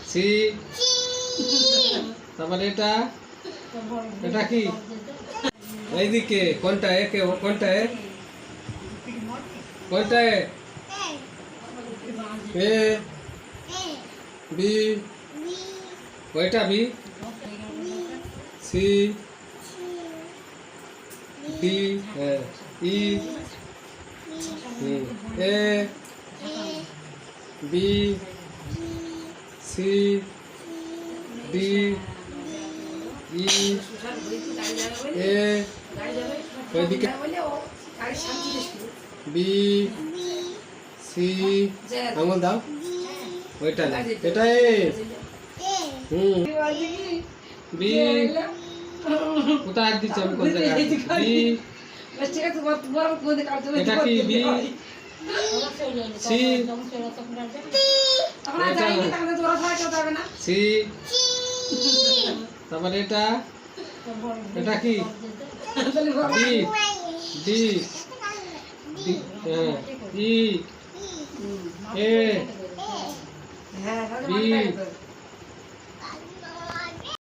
C তারপরে এটা কি এইদিকে কোনটা একে কোনটা কোনটা এ বি ওইটা B C D E A B C D E এ ওইদিকে বি সি আঙুল দাও ওইটা না এটা এ বি কোথায় দিচ্ছে আমি কোন জায়গায় বি এটা কি বি সি সি তারপরে এটা কি D D E A B